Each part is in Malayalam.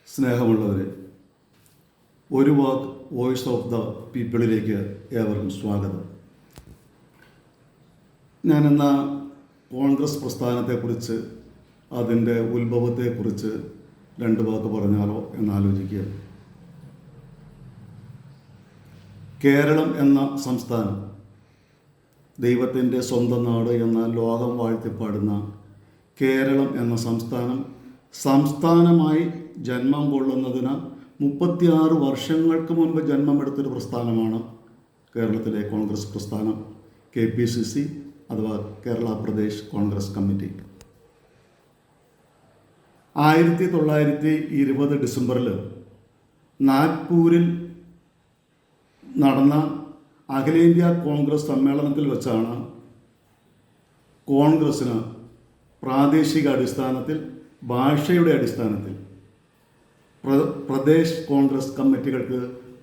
സ്നേഹമുള്ളവരെ, ഒരു വാക്ക് വോയിസ് ഓഫ് ദ പീപ്പിളിലേക്ക് ഏവർക്കും സ്വാഗതം. ഞാനെന്ന കോൺഗ്രസ് പ്രസ്ഥാനത്തെക്കുറിച്ച്, അതിൻ്റെ ഉത്ഭവത്തെക്കുറിച്ച് രണ്ട് വാക്ക് പറഞ്ഞാലോ എന്നാലോചിക്കുക. കേരളം എന്ന സംസ്ഥാനം, ദൈവത്തിൻ്റെ സ്വന്തം നാട് എന്ന ലോകം വാഴ്ത്തിപ്പാടുന്ന കേരളം എന്ന സംസ്ഥാനമായി ജന്മം കൊള്ളുന്നതിന് 36 വർഷങ്ങൾക്ക് മുൻപ് ജന്മമെടുത്തൊരു പ്രസ്ഥാനമാണ് കേരളത്തിലെ കോൺഗ്രസ് പ്രസ്ഥാനം, KPCC അഥവാ കേരള പ്രദേശ് കോൺഗ്രസ് കമ്മിറ്റി. 1920 ഡിസംബറിൽ നാഗ്പൂരിൽ നടന്ന അഖിലേന്ത്യാ കോൺഗ്രസ് സമ്മേളനത്തിൽ വെച്ചാണ് കോൺഗ്രസ്സിന് പ്രാദേശിക അടിസ്ഥാനത്തിൽ, ഭാഷയുടെ അടിസ്ഥാനത്തിൽ പ്രദേശ് കോൺഗ്രസ് കമ്മിറ്റികൾക്ക്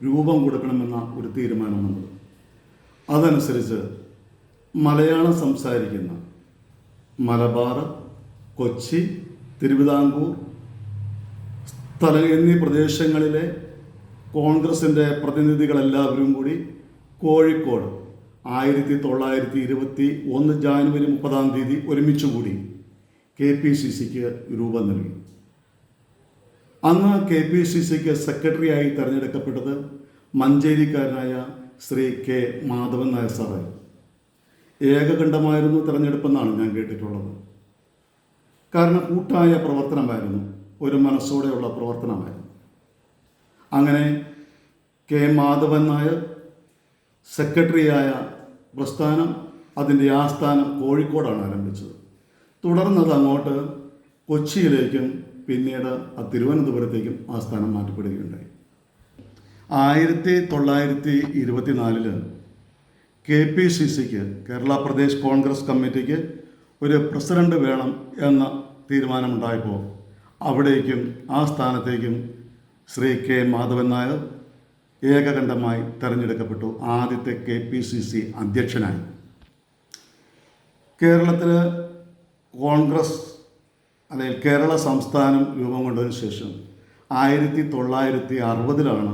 രൂപം കൊടുക്കണമെന്ന ഒരു തീരുമാനം വന്നത്. അതനുസരിച്ച് മലയാളം സംസാരിക്കുന്ന മലബാർ, കൊച്ചി, തിരുവിതാംകൂർ എന്നീ പ്രദേശങ്ങളിലെ കോൺഗ്രസിൻ്റെ പ്രതിനിധികളെല്ലാവരും കൂടി കോഴിക്കോട് 1921 ജാനുവരി 30 ഒരുമിച്ചുകൂടി KPCCക്ക് രൂപം നൽകി. അന്ന് KPCCക്ക് സെക്രട്ടറിയായി തിരഞ്ഞെടുക്കപ്പെട്ടത് മഞ്ചേരിക്കാരനായ ശ്രീ K. മാധവൻ നായർ സാറായിരുന്നു. ഏകകണ്ഠമായിരുന്നു തിരഞ്ഞെടുപ്പെന്നാണ് ഞാൻ കേട്ടിട്ടുള്ളത്. കാരണം കൂട്ടായ പ്രവർത്തനമായിരുന്നു, ഒരു മനസ്സോടെയുള്ള പ്രവർത്തനമായിരുന്നു. അങ്ങനെ K. മാധവൻ നായർ സെക്രട്ടറിയായ പ്രസ്ഥാനം അതിൻ്റെ ആസ്ഥാനം കോഴിക്കോടാണ് ആരംഭിച്ചത്. തുടർന്നത് അങ്ങോട്ട് കൊച്ചിയിലേക്കും പിന്നീട് തിരുവനന്തപുരത്തേക്കും ആസ്ഥാനം മാറ്റപ്പെടുകയുണ്ടായി. 1924 KPCCക്ക്, കേരള പ്രദേശ് കോൺഗ്രസ് കമ്മിറ്റിക്ക് ഒരു പ്രസിഡന്റ് വേണം എന്ന തീരുമാനമുണ്ടായപ്പോൾ അവിടേക്കും ആ സ്ഥാനത്തേക്കും ശ്രീ K. മാധവൻ നായർ ഏകകണ്ഠമായി തിരഞ്ഞെടുക്കപ്പെട്ടു. ആദ്യത്തെ KPCC അധ്യക്ഷനായി. കേരളത്തിൽ കോൺഗ്രസ് അല്ലെങ്കിൽ കേരള സംസ്ഥാനം രൂപം കൊണ്ടതിന് ശേഷം 1960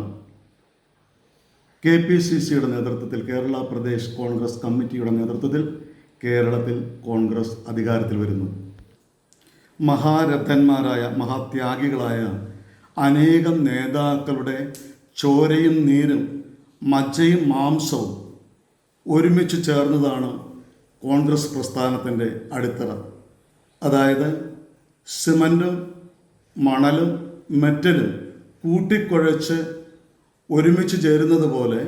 KPCCയുടെ നേതൃത്വത്തിൽ, കേരള പ്രദേശ് കോൺഗ്രസ് കമ്മിറ്റിയുടെ നേതൃത്വത്തിൽ കേരളത്തിൽ കോൺഗ്രസ് അധികാരത്തിൽ വരുന്നു. മഹാരഥന്മാരായ, മഹാത്യാഗികളായ അനേകം നേതാക്കളുടെ ചോരയും നീരും മജ്ജയും മാംസവും ഒരുമിച്ച് ചേർന്നതാണ് കോൺഗ്രസ് പ്രസ്ഥാനത്തിൻ്റെ അടിത്തറ. അതായത് സിമൻറ്റും മണലും മെറ്റലും കൂട്ടിക്കുഴച്ച് ഒരുമിച്ച് ചേരുന്നത് പോലെ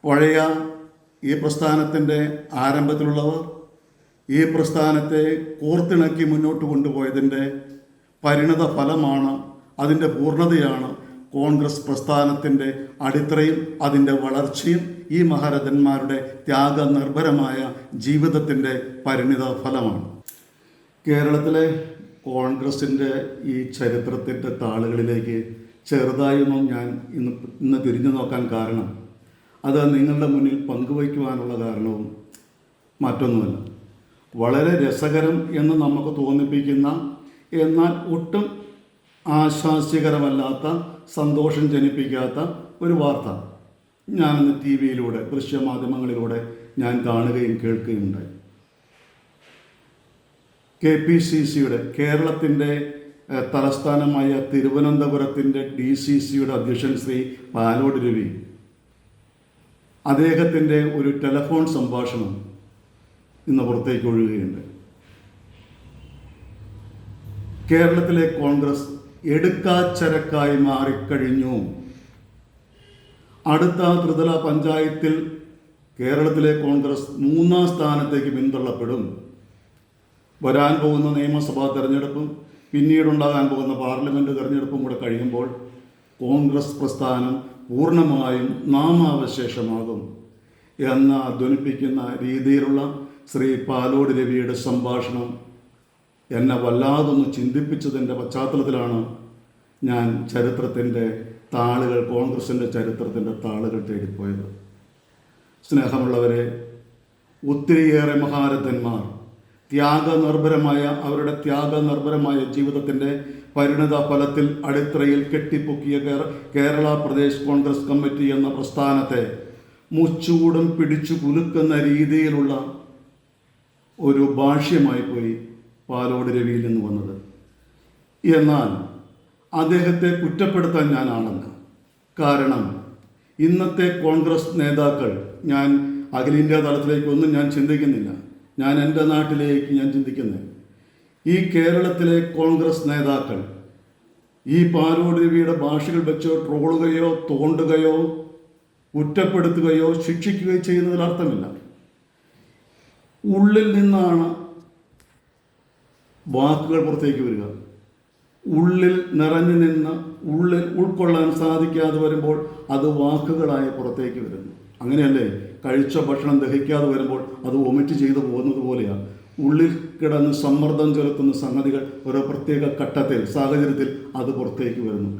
പഴയ ഈ പ്രസ്ഥാനത്തിൻ്റെ ആരംഭത്തിലുള്ളവർ ഈ പ്രസ്ഥാനത്തെ കോർത്തിണക്കി മുന്നോട്ട് കൊണ്ടുപോയതിൻ്റെ പരിണത ഫലമാണ്, അതിൻ്റെ പൂർണ്ണതയാണ് കോൺഗ്രസ് പ്രസ്ഥാനത്തിൻ്റെ അടിത്തറയും അതിൻ്റെ വളർച്ചയും ഈ മഹാരഥന്മാരുടെ ത്യാഗനിർഭരമായ ജീവിതത്തിൻ്റെ പരിണിത ഫലമാണ്. കേരളത്തിലെ കോൺഗ്രസിൻ്റെ ഈ ചരിത്രത്തിൻ്റെ താളുകളിലേക്ക് ചെറുതായൊന്നും ഞാൻ ഇന്ന് തിരിഞ്ഞു നോക്കാൻ കാരണം, അത് നിങ്ങളുടെ മുന്നിൽ പങ്കുവയ്ക്കുവാനുള്ള കാരണവും മറ്റൊന്നുമല്ല. വളരെ രസകരം എന്ന് നമുക്ക് തോന്നിപ്പിക്കുന്ന, എന്നാൽ ഒട്ടും ആശാസ്യകരമല്ലാത്ത, സന്തോഷം ജനിപ്പിക്കാത്ത ഒരു വാർത്ത ഞാനിന്ന് TV-യിലൂടെ, ദൃശ്യമാധ്യമങ്ങളിലൂടെ ഞാൻ കാണുകയും കേൾക്കുകയുണ്ടായി. KPCCയുടെ, കേരളത്തിൻ്റെ തലസ്ഥാനമായ തിരുവനന്തപുരത്തിൻ്റെ DCCയുടെ അധ്യക്ഷൻ ശ്രീ പാലോട് രവി, അദ്ദേഹത്തിൻ്റെ ഒരു ടെലിഫോൺ സംഭാഷണം ഇന്ന് പുറത്തേക്ക് ഒഴുകുകയുണ്ട്. കേരളത്തിലെ കോൺഗ്രസ് എടുക്കാച്ചരക്കായി മാറിക്കഴിഞ്ഞു. അടുത്ത ത്രിതല പഞ്ചായത്തിൽ കേരളത്തിലെ കോൺഗ്രസ് 3ാം സ്ഥാനത്തേക്ക് പിന്തള്ളപ്പെടും. വരാൻ പോകുന്ന നിയമസഭാ തെരഞ്ഞെടുപ്പും പിന്നീടുണ്ടാകാൻ പോകുന്ന പാർലമെൻറ്റ് തെരഞ്ഞെടുപ്പും കൂടെ കഴിയുമ്പോൾ കോൺഗ്രസ് പ്രസ്ഥാനം പൂർണ്ണമായും നാമാവശേഷമാകും എന്ന ധ്വനിപ്പിക്കുന്ന രീതിയിലുള്ള ശ്രീ പാലോട് രവിയുടെ സംഭാഷണം എന്നെ വല്ലാതൊന്ന് ചിന്തിപ്പിച്ചതിൻ്റെ പശ്ചാത്തലത്തിലാണ് ഞാൻ ചരിത്രത്തിൻ്റെ താളുകൾ, കോൺഗ്രസിൻ്റെ ചരിത്രത്തിൻ്റെ താളുകൾ തേടിപ്പോയത്. സ്നേഹമുള്ളവരെ, ഒത്തിരിയേറെ മഹാരഥന്മാർ അവരുടെ ത്യാഗനിർഭരമായ ജീവിതത്തിൻ്റെ പരിണത ഫലത്തിൽ അടിത്തറയിൽ കെട്ടിപ്പൊക്കിയ കേരള പ്രദേശ് കോൺഗ്രസ് കമ്മിറ്റി എന്ന പ്രസ്ഥാനത്തെ മുച്ചൂടും പിടിച്ചു കുലുക്കുന്ന രീതിയിലുള്ള ഒരു ഭാഷ്യമായി പോയി പാലോട് രവിയിൽ നിന്ന് വന്നത്. എന്നാൽ അദ്ദേഹത്തെ കുറ്റപ്പെടുത്താൻ ഞാനാണല്ല. കാരണം ഇന്നത്തെ കോൺഗ്രസ് നേതാക്കൾ, ഞാൻ അഖിലേന്ത്യാ തലത്തിലേക്കൊന്നും ഞാൻ ചിന്തിക്കുന്നില്ല, ഞാൻ എൻ്റെ നാട്ടിലേക്ക് ഞാൻ ചിന്തിക്കുന്നത്, ഈ കേരളത്തിലെ കോൺഗ്രസ് നേതാക്കൾ ഈ പാലോട് രവിയുടെ ഭാഷകൾ വെച്ച് ട്രോളുകയോ തോണ്ടുകയോ കുറ്റപ്പെടുത്തുകയോ ശിക്ഷിക്കുകയോ ചെയ്യുന്നതിൽ അർത്ഥമില്ല. ഉള്ളിൽ നിന്നാണ് വാക്കുകൾ പുറത്തേക്ക് വരിക. ഉള്ളിൽ നിറഞ്ഞു നിന്ന് ഉള്ളിൽ ഉൾക്കൊള്ളാൻ സാധിക്കാതെ വരുമ്പോൾ അത് വാക്കുകളായി പുറത്തേക്ക് വരുന്നു. അങ്ങനെയല്ലേ? കഴിച്ച ഭക്ഷണം ദഹിക്കാതെ വരുമ്പോൾ അത് വൊമിറ്റ് ചെയ്തു പോകുന്നത് പോലെയാണ്. ഉള്ളിൽ കിടന്ന് സമ്മർദ്ദം ചെലുത്തുന്ന സംഗതികൾ ഓരോ പ്രത്യേക ഘട്ടത്തിൽ സാഹചര്യത്തിൽ അത് പുറത്തേക്ക് വരുന്നു.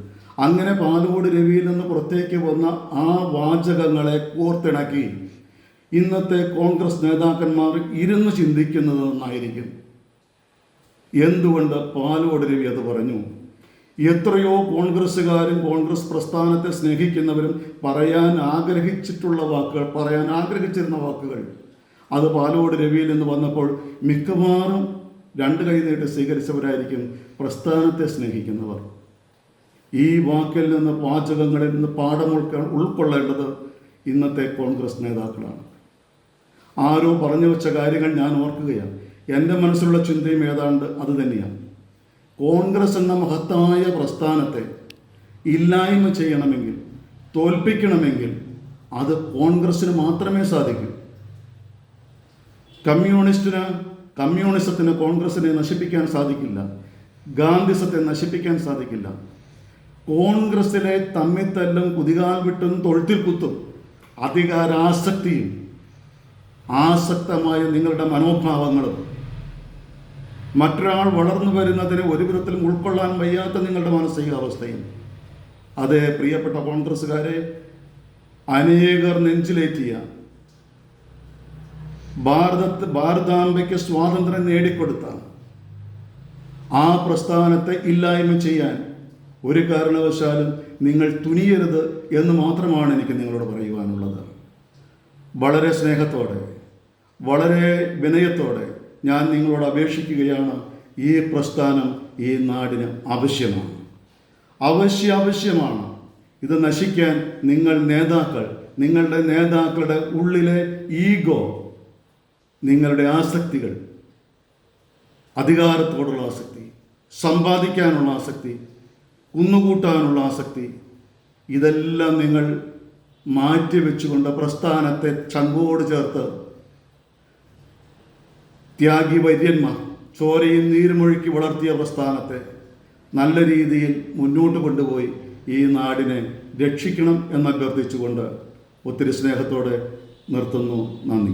അങ്ങനെ പാലോട് രവിയിൽ നിന്ന് പുറത്തേക്ക് വന്ന ആ വാചകങ്ങളെ കോർത്തിണക്കി ഇന്നത്തെ കോൺഗ്രസ് നേതാക്കന്മാർ ഇരുന്ന് ചിന്തിക്കുന്നത് നന്നായിരിക്കും. എന്തുകൊണ്ട് പാലോട് രവി അത് പറഞ്ഞു? എത്രയോ കോൺഗ്രസ്സുകാരും കോൺഗ്രസ് പ്രസ്ഥാനത്തെ സ്നേഹിക്കുന്നവരും പറയാൻ ആഗ്രഹിച്ചിരുന്ന വാക്കുകൾ അത് പാലോട് രവിയിൽ നിന്ന് വന്നപ്പോൾ മിക്കവാറും രണ്ട് കൈ നീട്ടി സ്വീകരിച്ചവരായിരിക്കും പ്രസ്ഥാനത്തെ സ്നേഹിക്കുന്നവർ. ഈ വാക്കിൽ നിന്ന്, വാചകങ്ങളിൽ നിന്ന് പാഠം ഉൾക്കൊള്ളേണ്ടത് ഇന്നത്തെ കോൺഗ്രസ് നേതാക്കളാണ്. ആരോ പറഞ്ഞു വെച്ച കാര്യങ്ങൾ ഞാൻ ഓർക്കുകയാണ്. എൻ്റെ മനസ്സിലുള്ള ചിന്തയും ഏതാണ്ട് അത് തന്നെയാണ്. കോൺഗ്രസ് എന്ന മഹത്തായ പ്രസ്ഥാനത്തെ ഇല്ലായ്മ ചെയ്യണമെങ്കിൽ, തോൽപ്പിക്കണമെങ്കിൽ അത് കോൺഗ്രസ്സിന് മാത്രമേ സാധിക്കൂ. കമ്മ്യൂണിസത്തിന് കോൺഗ്രസിനെ നശിപ്പിക്കാൻ സാധിക്കില്ല. ഗാന്ധിസത്തെ നശിപ്പിക്കാൻ സാധിക്കില്ല. കോൺഗ്രസ്സിലെ തമ്മിത്തല്ലും കുതികാൽ വിട്ടും തൊഴുത്തിൽ കുത്തും അധികാരാസക്തിയും ആസക്തമായ നിങ്ങളുടെ മനോഭാവങ്ങളും മറ്റൊരാൾ വളർന്നു വരുന്നതിന് ഒരു വിധത്തിലും ഉൾക്കൊള്ളാൻ വയ്യാത്ത നിങ്ങളുടെ മാനസികാവസ്ഥയും അതേ പ്രിയപ്പെട്ട കോൺഗ്രസ്സുകാരെ, അനേകർ നെഞ്ചിലേറ്റിയ ഭാരതാംബയ്ക്ക് സ്വാതന്ത്ര്യം നേടിക്കൊടുത്ത ആ പ്രസ്ഥാനത്തെ ഇല്ലായ്മ ചെയ്യാൻ ഒരു കാരണവശാലും നിങ്ങൾ തുനിയരുത് എന്ന് മാത്രമാണ് എനിക്ക് നിങ്ങളോട് പറയുവാനുള്ളത്. വളരെ സ്നേഹത്തോടെ, വളരെ വിനയത്തോടെ ഞാൻ നിങ്ങളോട് അപേക്ഷിക്കുകയാണ്. ഈ പ്രസ്ഥാനം ഈ നാടിന് ആവശ്യമാണ്. ആവശ്യമാണ്. ഇത് നശിക്കാൻ നിങ്ങളുടെ നേതാക്കളുടെ ഉള്ളിലെ ഈഗോ, നിങ്ങളുടെ ആസക്തികൾ, അധികാരത്തോടുള്ള ആസക്തി, സമ്പാദിക്കാനുള്ള ആസക്തി, കുന്നുകൂട്ടാനുള്ള ആസക്തി, ഇതെല്ലാം നിങ്ങൾ മാറ്റിവെച്ചുകൊണ്ട് പ്രസ്ഥാനത്തെ ചങ്കോട് ചേർത്ത് ത്യാഗി വര്യന്മാർ ചോരയും നീരുമൊഴുക്കി വളർത്തിയ പ്രസ്ഥാനത്തെ നല്ല രീതിയിൽ മുന്നോട്ട് കൊണ്ടുപോയി ഈ നാടിനെ രക്ഷിക്കണം എന്നഭ്യർത്ഥിച്ചുകൊണ്ട് ഒത്തിരി സ്നേഹത്തോടെ നിർത്തുന്നു. നന്ദി.